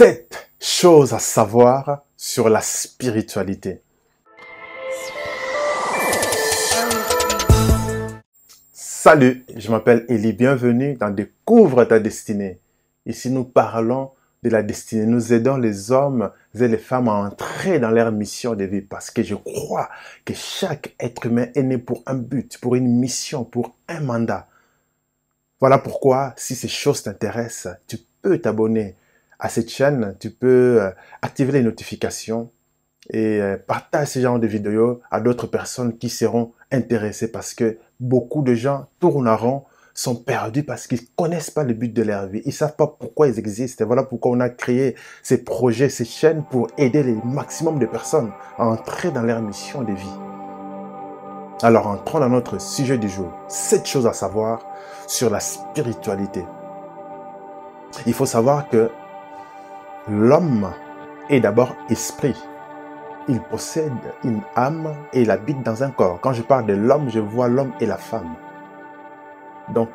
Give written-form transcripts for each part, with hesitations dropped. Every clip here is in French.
7 choses à savoir sur la spiritualité. Salut, je m'appelle Eli, bienvenue dans Découvre ta destinée. Ici, nous parlons de la destinée. Nous aidons les hommes et les femmes à entrer dans leur mission de vie parce que je crois que chaque être humain est né pour un but, pour une mission, pour un mandat. Voilà pourquoi, si ces choses t'intéressent, tu peux t'abonner à cette chaîne, tu peux activer les notifications et partage ce genre de vidéos à d'autres personnes qui seront intéressées parce que beaucoup de gens tournent en rond, sont perdus parce qu'ils ne connaissent pas le but de leur vie. Ils ne savent pas pourquoi ils existent. Et voilà pourquoi on a créé ces projets, ces chaînes pour aider le maximum de personnes à entrer dans leur mission de vie. Alors entrons dans notre sujet du jour. 7 choses à savoir sur la spiritualité. Il faut savoir que l'homme est d'abord esprit. Il possède une âme et il habite dans un corps. Quand je parle de l'homme, je vois l'homme et la femme. Donc,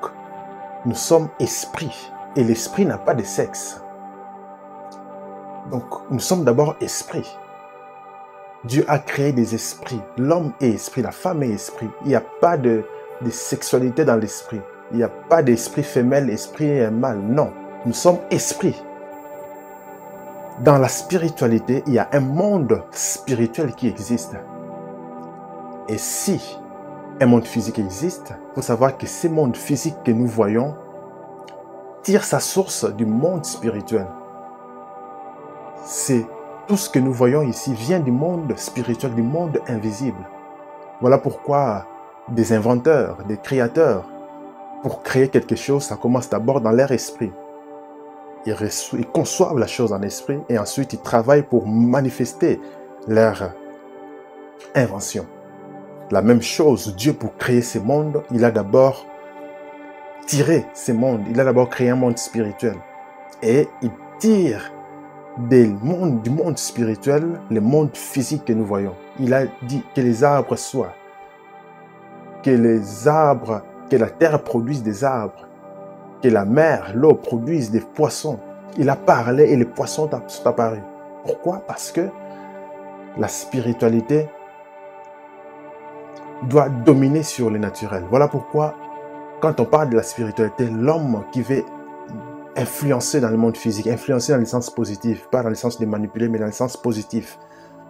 nous sommes esprit et l'esprit n'a pas de sexe. Donc, nous sommes d'abord esprit. Dieu a créé des esprits. L'homme est esprit, la femme est esprit. Il n'y a pas de sexualité dans l'esprit. Il n'y a pas d'esprit femelle, esprit mâle. Non, nous sommes esprit. Dans la spiritualité, il y a un monde spirituel qui existe. Et si un monde physique existe, il faut savoir que ce monde physique que nous voyons tire sa source du monde spirituel. C'est tout ce que nous voyons ici vient du monde spirituel, du monde invisible. Voilà pourquoi des inventeurs, des créateurs, pour créer quelque chose, ça commence d'abord dans leur esprit. Ils conçoivent la chose en esprit et ensuite ils travaillent pour manifester leur invention. La même chose, Dieu pour créer ce monde, il a d'abord tiré ce monde, il a d'abord créé un monde spirituel. Et il tire du monde spirituel, le monde physique que nous voyons. Il a dit que les arbres soient, que la terre produise des arbres, que la mer, l'eau produise des poissons. Il a parlé et les poissons sont apparus. Pourquoi? Parce que la spiritualité doit dominer sur le naturel. Voilà pourquoi, quand on parle de la spiritualité, l'homme qui veut influencer dans le monde physique, influencer dans le sens positif, pas dans le sens de manipuler, mais dans le sens positif,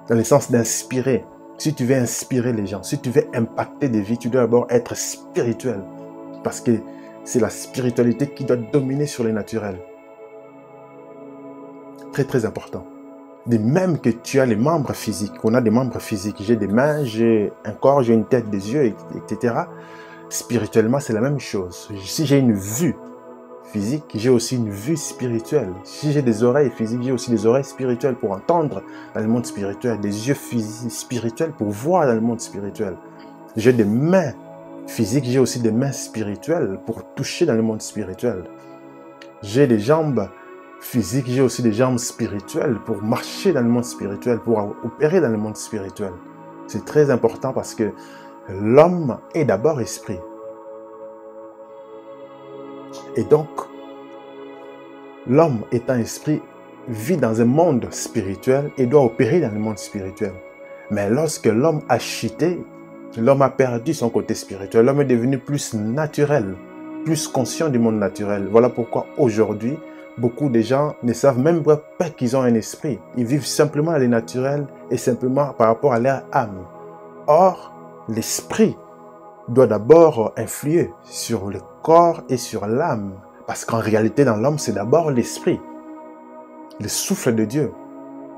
dans le sens d'inspirer. Si tu veux inspirer les gens, si tu veux impacter des vies, tu dois d'abord être spirituel. Parce que c'est la spiritualité qui doit dominer sur le naturel. Très très important. De même que tu as les membres physiques, on a des membres physiques, j'ai des mains, j'ai un corps, j'ai une tête, des yeux, etc. Spirituellement, c'est la même chose. Si j'ai une vue physique, j'ai aussi une vue spirituelle. Si j'ai des oreilles physiques, j'ai aussi des oreilles spirituelles pour entendre dans le monde spirituel, des yeux spirituels pour voir dans le monde spirituel. J'ai des mains physiques, j'ai aussi des mains spirituelles pour toucher dans le monde spirituel. J'ai des jambes physiques, j'ai aussi des jambes spirituelles pour marcher dans le monde spirituel, pour opérer dans le monde spirituel. C'est très important parce que l'homme est d'abord esprit. Et donc, l'homme étant esprit, vit dans un monde spirituel et doit opérer dans le monde spirituel. Mais lorsque l'homme a chuté, l'homme a perdu son côté spirituel. L'homme est devenu plus naturel, plus conscient du monde naturel. Voilà pourquoi aujourd'hui, beaucoup de gens ne savent même pas qu'ils ont un esprit. Ils vivent simplement à le naturel et simplement par rapport à leur âme. Or, l'esprit doit d'abord influer sur le corps et sur l'âme. Parce qu'en réalité, dans l'homme, c'est d'abord l'esprit, le souffle de Dieu.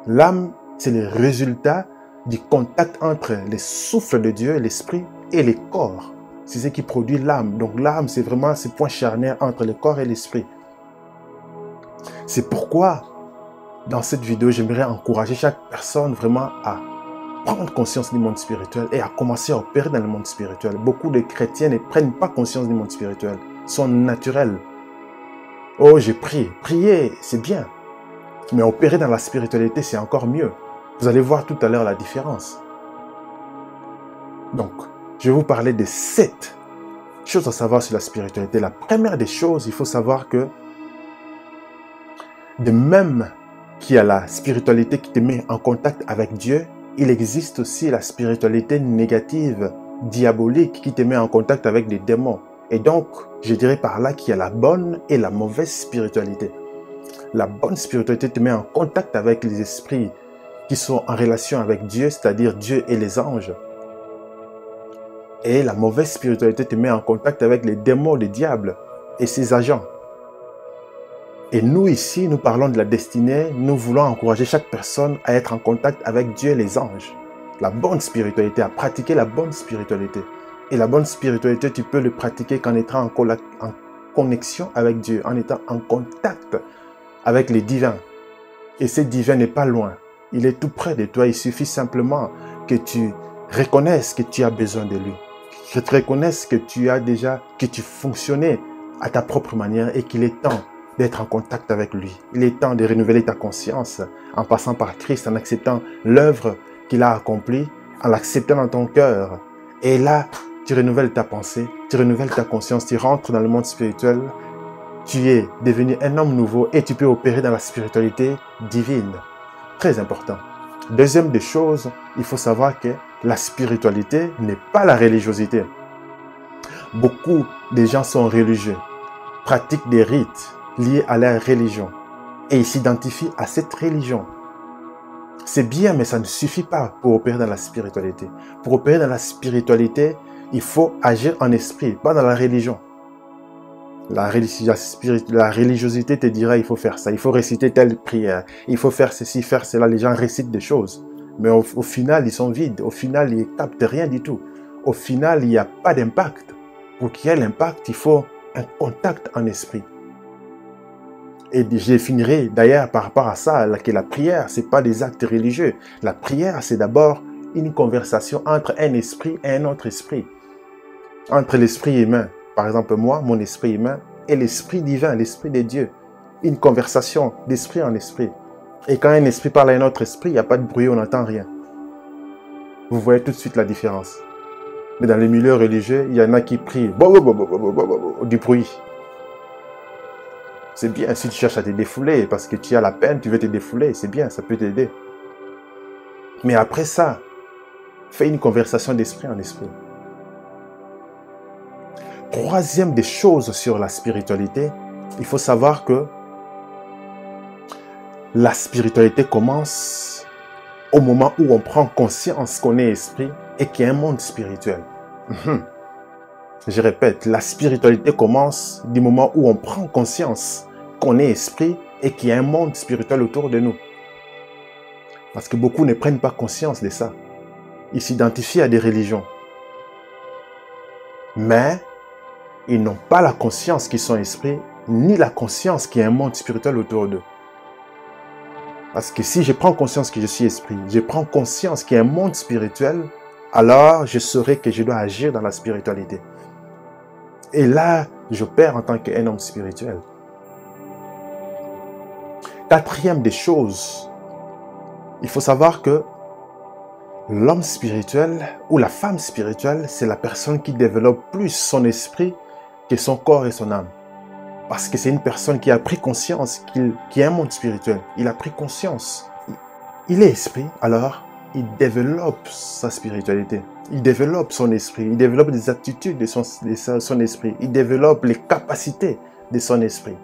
L'âme, c'est le résultat du contact entre le souffle de Dieu, l'esprit et le corps. C'est ce qui produit l'âme. Donc l'âme, c'est vraiment ce point charnière entre le corps et l'esprit. C'est pourquoi, dans cette vidéo, j'aimerais encourager chaque personne vraiment à prendre conscience du monde spirituel et à commencer à opérer dans le monde spirituel. Beaucoup de chrétiens ne prennent pas conscience du monde spirituel, sont naturels. Oh, j'ai prié. Prier, c'est bien. Mais opérer dans la spiritualité, c'est encore mieux. Vous allez voir tout à l'heure la différence. Donc, je vais vous parler de 7 choses à savoir sur la spiritualité. La première des choses, il faut savoir que de même qu'il y a la spiritualité qui te met en contact avec Dieu, il existe aussi la spiritualité négative, diabolique, qui te met en contact avec des démons. Et donc, je dirais par là qu'il y a la bonne et la mauvaise spiritualité. La bonne spiritualité te met en contact avec les esprits qui sont en relation avec Dieu, c'est-à-dire Dieu et les anges. Et la mauvaise spiritualité te met en contact avec les démons, les diables et ses agents. Et nous ici, nous parlons de la destinée, nous voulons encourager chaque personne à être en contact avec Dieu et les anges. La bonne spiritualité, à pratiquer la bonne spiritualité. Et la bonne spiritualité, tu peux le pratiquer qu'en étant en connexion avec Dieu, en étant en contact avec les divins. Et ce divin n'est pas loin. Il est tout près de toi. Il suffit simplement que tu reconnaisses que tu as besoin de lui. Que tu reconnaisses que tu fonctionnais à ta propre manière et qu'il est temps d'être en contact avec lui. Il est temps de renouveler ta conscience en passant par Christ, en acceptant l'œuvre qu'il a accomplie, en l'acceptant dans ton cœur. Et là, tu renouvelles ta pensée, tu renouvelles ta conscience, tu rentres dans le monde spirituel, tu es devenu un homme nouveau et tu peux opérer dans la spiritualité divine. Très important. Deuxième des choses, il faut savoir que la spiritualité n'est pas la religiosité. Beaucoup de gens sont religieux, pratiquent des rites liés à leur religion et ils s'identifient à cette religion. C'est bien, mais ça ne suffit pas pour opérer dans la spiritualité. Pour opérer dans la spiritualité, il faut agir en esprit, pas dans la religion. La religiosité te dira il faut faire ça, il faut réciter telle prière, il faut faire ceci, faire cela. Les gens récitent des choses, mais au final, ils sont vides. Au final, ils ne captent rien du tout. Au final, il n'y a pas d'impact. Pour qu'il y ait l'impact, il faut un contact en esprit. Et je définirai d'ailleurs par rapport à ça que la prière, ce n'est pas des actes religieux. La prière, c'est d'abord une conversation entre un esprit et un autre esprit. Entre l'esprit humain, par exemple moi, mon esprit humain, et l'esprit divin, l'esprit de Dieu. Une conversation d'esprit en esprit. Et quand un esprit parle à un autre esprit, il n'y a pas de bruit, on n'entend rien. Vous voyez tout de suite la différence. Mais dans les milieux religieux, il y en a qui prient du bruit. C'est bien si tu cherches à te défouler parce que tu as la peine, tu veux te défouler, c'est bien, ça peut t'aider. Mais après ça, fais une conversation d'esprit en esprit. Troisième des choses sur la spiritualité, il faut savoir que la spiritualité commence au moment où on prend conscience qu'on est esprit et qu'il y a un monde spirituel. Je répète, la spiritualité commence du moment où on prend conscience qu'on est esprit et qu'il y a un monde spirituel autour de nous. Parce que beaucoup ne prennent pas conscience de ça. Ils s'identifient à des religions. Mais ils n'ont pas la conscience qu'ils sont esprits, ni la conscience qu'il y a un monde spirituel autour d'eux. Parce que si je prends conscience que je suis esprit, je prends conscience qu'il y a un monde spirituel, alors je saurai que je dois agir dans la spiritualité. Et là, j'opère en tant qu'un homme spirituel. Quatrième des choses, il faut savoir que l'homme spirituel ou la femme spirituelle, c'est la personne qui développe plus son esprit que son corps et son âme. Parce que c'est une personne qui a pris conscience qu'il y a un monde spirituel. Il a pris conscience. Il est esprit, alors il développe sa spiritualité. Il développe son esprit. Il développe des attitudes de son esprit. Il développe les capacités de son esprit.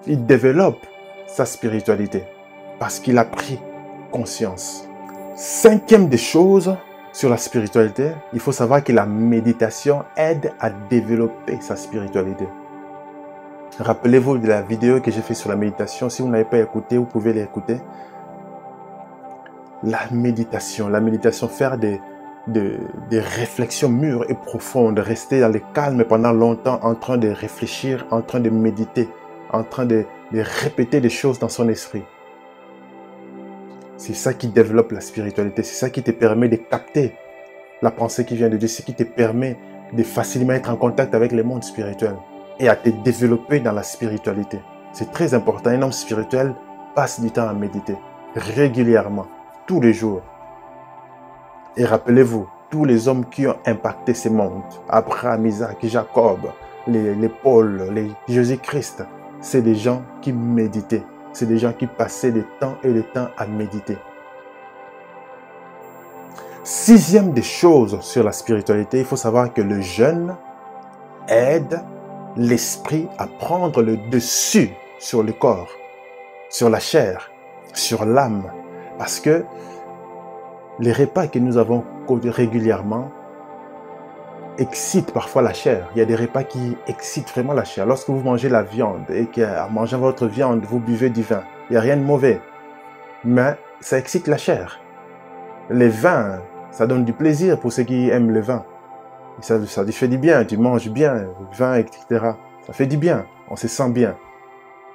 Il développe sa spiritualité parce qu'il a pris conscience. Cinquième des choses sur la spiritualité, il faut savoir que la méditation aide à développer sa spiritualité. Rappelez-vous de la vidéo que j'ai faite sur la méditation. Si vous n'avez pas écouté, vous pouvez l'écouter. La méditation, faire des réflexions mûres et profondes, rester dans le calme pendant longtemps en train de réfléchir, en train de méditer, en train de répéter des choses dans son esprit. C'est ça qui développe la spiritualité, c'est ça qui te permet de capter la pensée qui vient de Dieu, c'est ce qui te permet de facilement être en contact avec le monde spirituel et à te développer dans la spiritualité. C'est très important, un homme spirituel passe du temps à méditer régulièrement, tous les jours. Et rappelez-vous, tous les hommes qui ont impacté ce monde, Abraham, Isaac, Jacob, les Paul, les Jésus-Christ, c'est des gens qui méditaient. c'est des gens qui passaient des temps et des temps à méditer. Sixième des choses sur la spiritualité, il faut savoir que le jeûne aide l'esprit à prendre le dessus sur le corps, sur la chair, sur l'âme. Parce que les repas que nous avons régulièrement excitent parfois la chair. Il y a des repas qui excitent vraiment la chair. Lorsque vous mangez la viande et qu'en mangeant votre viande, vous buvez du vin, il n'y a rien de mauvais. Mais ça excite la chair. Les vins, ça donne du plaisir pour ceux qui aiment le vin. Ça te fait du bien, tu manges bien, le vin, etc. Ça fait du bien, on se sent bien.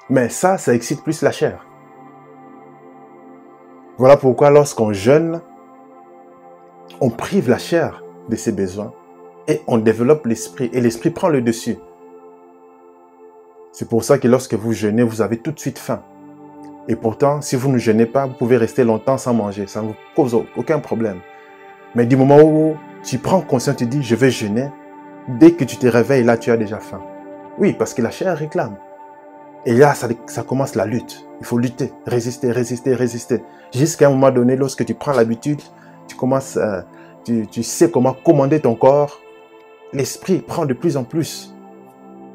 Mais ça excite plus la chair. Voilà pourquoi lorsqu'on jeûne, on prive la chair de ses besoins et on développe l'esprit. Et l'esprit prend le dessus. C'est pour ça que lorsque vous jeûnez, vous avez tout de suite faim. Et pourtant, si vous ne jeûnez pas, vous pouvez rester longtemps sans manger. Ça ne vous cause aucun problème. Mais du moment où tu prends conscience, tu dis, je vais jeûner, dès que tu te réveilles, là, tu as déjà faim. Oui, parce que la chair réclame. Et là, ça commence la lutte. Il faut lutter, résister, résister, résister. Jusqu'à un moment donné, lorsque tu prends l'habitude, tu commences, tu sais comment commander ton corps. L'esprit prend de plus en plus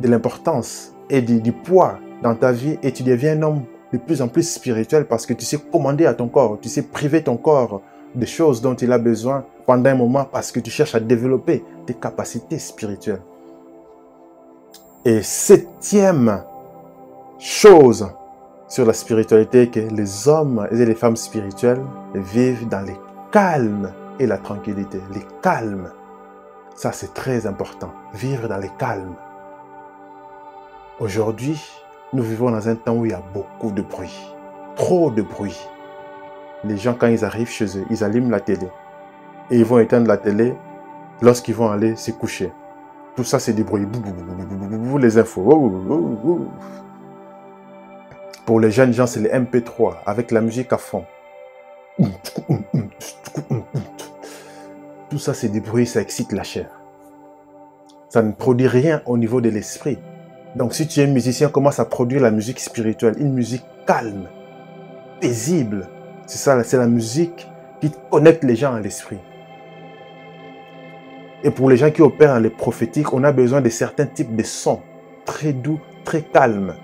de l'importance et du poids dans ta vie et tu deviens un homme de plus en plus spirituel parce que tu sais commander à ton corps, tu sais priver ton corps des choses dont il a besoin pendant un moment parce que tu cherches à développer tes capacités spirituelles. Et septième chose sur la spiritualité, que les hommes et les femmes spirituelles vivent dans les calmes et la tranquillité. Les calmes, ça c'est très important, vivre dans les calmes. Aujourd'hui, nous vivons dans un temps où il y a beaucoup de bruit, trop de bruit. Les gens, quand ils arrivent chez eux, ils allument la télé. Et ils vont éteindre la télé lorsqu'ils vont aller se coucher. Tout ça, c'est du bruit. Les infos. Pour les jeunes gens, c'est les MP3 avec la musique à fond. Tout ça, c'est du bruit, ça excite la chair. Ça ne produit rien au niveau de l'esprit. Donc, si tu es musicien, commence à produire la musique spirituelle, une musique calme, paisible. C'est ça, c'est la musique qui connecte les gens à l'esprit. Et pour les gens qui opèrent dans les prophétiques, on a besoin de certains types de sons, très doux, très calmes.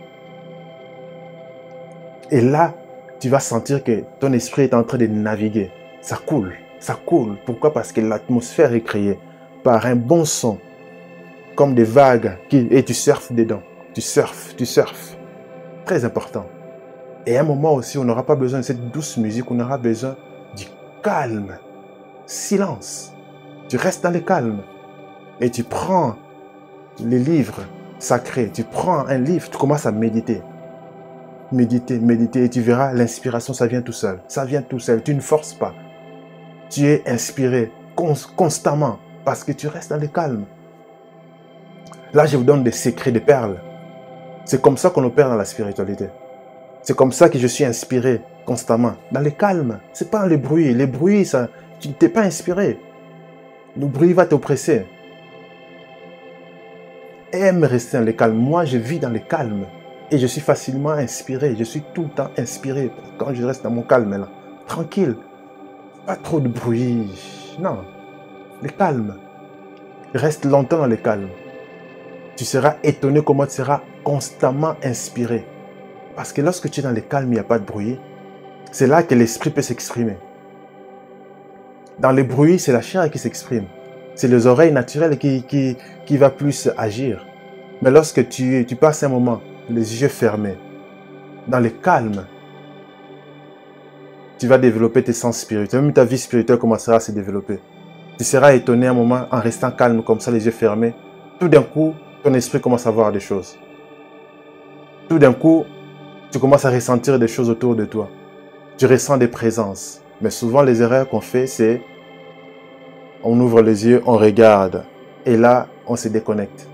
Et là, tu vas sentir que ton esprit est en train de naviguer. Ça coule, ça coule. Pourquoi? Parce que l'atmosphère est créée par un bon son, comme des vagues, et tu surfes dedans. Tu surfes. Très important. Et à un moment aussi, on n'aura pas besoin de cette douce musique, on aura besoin du calme. Silence. Tu restes dans le calme. Et tu prends les livres sacrés. Tu prends un livre, tu commences à méditer. Méditer, méditer. Et tu verras, l'inspiration, ça vient tout seul. Ça vient tout seul. Tu ne forces pas. Tu es inspiré constamment parce que tu restes dans le calme. Là, je vous donne des secrets, des perles. C'est comme ça qu'on opère dans la spiritualité. C'est comme ça que je suis inspiré constamment. Dans le calme. Ce n'est pas dans le bruit. Les bruits, ça, tu n'es pas inspiré. Le bruit va t'oppresser. Aime rester dans le calme. Moi, je vis dans le calme. Et je suis facilement inspiré. Je suis tout le temps inspiré. Quand je reste dans mon calme, là. Tranquille. Pas trop de bruit. Non. Le calme. Reste longtemps dans le calme. Tu seras étonné comment tu seras constamment inspiré. Parce que lorsque tu es dans le calme, il n'y a pas de bruit. C'est là que l'esprit peut s'exprimer. Dans le bruit, c'est la chair qui s'exprime. C'est les oreilles naturelles qui va plus agir. Mais lorsque tu passes un moment, les yeux fermés, dans le calme, tu vas développer tes sens spirituels. Même ta vie spirituelle commencera à se développer. Tu seras étonné un moment en restant calme comme ça, les yeux fermés. Tout d'un coup, ton esprit commence à voir des choses. Tout d'un coup, tu commences à ressentir des choses autour de toi. Tu ressens des présences. Mais souvent, les erreurs qu'on fait, c'est on ouvre les yeux, on regarde. Et là, on se déconnecte.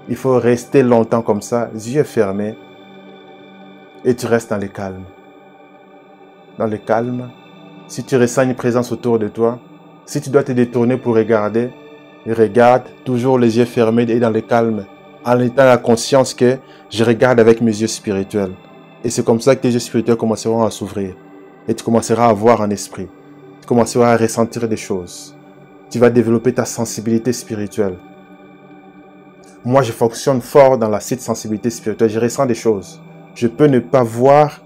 Il faut rester longtemps comme ça, les yeux fermés. Et tu restes dans le calme. Dans le calme, si tu ressens une présence autour de toi, si tu dois te détourner pour regarder, regarde toujours les yeux fermés et dans le calme, en étant la conscience que je regarde avec mes yeux spirituels. Et c'est comme ça que tes yeux spirituels commenceront à s'ouvrir. Et tu commenceras à voir en esprit. Tu commenceras à ressentir des choses. Tu vas développer ta sensibilité spirituelle. Moi, je fonctionne fort dans la sensibilité spirituelle. Je ressens des choses. Je peux ne pas voir,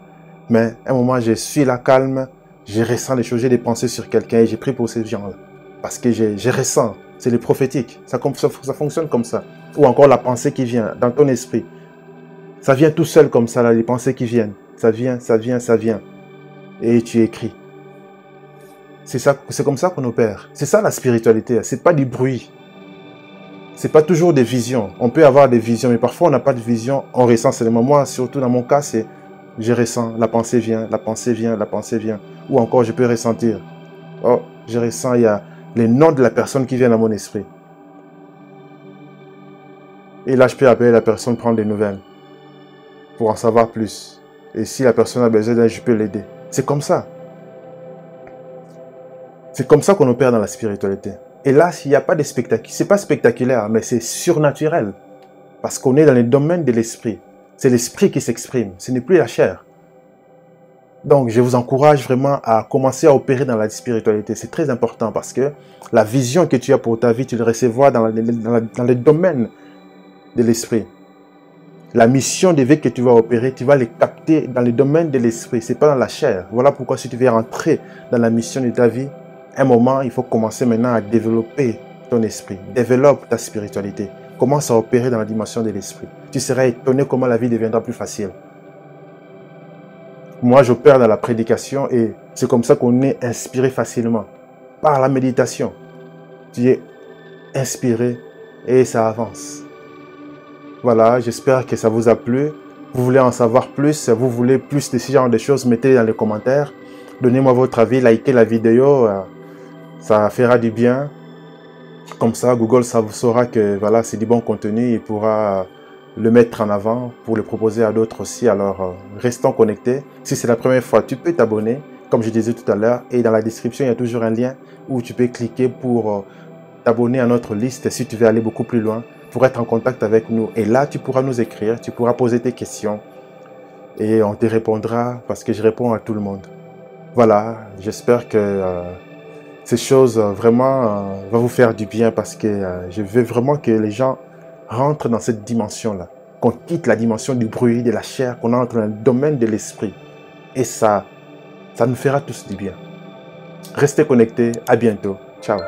mais à un moment, je suis là calme. Je ressens des choses. J'ai des pensées sur quelqu'un et j'ai pris pour ces gens-là. Parce que je ressens. C'est le prophétique. Ça fonctionne comme ça. Ou encore la pensée qui vient dans ton esprit. Ça vient tout seul comme ça, là, les pensées qui viennent. Ça vient, ça vient, ça vient. Et tu écris. C'est comme ça qu'on opère. C'est ça la spiritualité. C'est pas du bruit. C'est pas toujours des visions. On peut avoir des visions, mais parfois on n'a pas de vision. On ressent seulement. Moi, surtout dans mon cas, c'est je ressens. La pensée vient, la pensée vient, la pensée vient. Ou encore, je peux ressentir. Oh, je ressens, il y a les noms de la personne qui vient dans mon esprit. Et là, je peux appeler la personne, prendre des nouvelles. Pour en savoir plus. Et si la personne a besoin d'aide, je peux l'aider. C'est comme ça. C'est comme ça qu'on opère dans la spiritualité. Et là, il n'y a pas de spectacle. C'est pas spectaculaire, mais c'est surnaturel. Parce qu'on est dans le domaine de l'esprit. C'est l'esprit qui s'exprime. Ce n'est plus la chair. Donc, je vous encourage vraiment à commencer à opérer dans la spiritualité. C'est très important parce que la vision que tu as pour ta vie, tu le recevras dans le domaine de l'esprit. La mission de vie que tu vas opérer, tu vas les capter dans le domaine de l'esprit. Ce n'est pas dans la chair. Voilà pourquoi si tu veux rentrer dans la mission de ta vie, un moment, il faut commencer maintenant à développer ton esprit. Développe ta spiritualité. Commence à opérer dans la dimension de l'esprit. Tu seras étonné comment la vie deviendra plus facile. Moi, j'opère dans la prédication et c'est comme ça qu'on est inspiré facilement. Par la méditation. Tu es inspiré et ça avance. Voilà, j'espère que ça vous a plu. Vous voulez en savoir plus, vous voulez plus de ce genre de choses, mettez dans les commentaires. Donnez-moi votre avis, likez la vidéo, ça fera du bien. Comme ça, Google saura que voilà, c'est du bon contenu et pourra le mettre en avant pour le proposer à d'autres aussi. Alors, restons connectés. Si c'est la première fois, tu peux t'abonner, comme je disais tout à l'heure. Et dans la description, il y a toujours un lien où tu peux cliquer pour t'abonner à notre liste si tu veux aller beaucoup plus loin, pour être en contact avec nous. Et là, tu pourras nous écrire, tu pourras poser tes questions et on te répondra parce que je réponds à tout le monde. Voilà, j'espère que ces choses vraiment vont vous faire du bien parce que je veux vraiment que les gens rentrent dans cette dimension-là, qu'on quitte la dimension du bruit, de la chair, qu'on entre dans le domaine de l'esprit. Et ça nous fera tous du bien. Restez connectés, à bientôt. Ciao.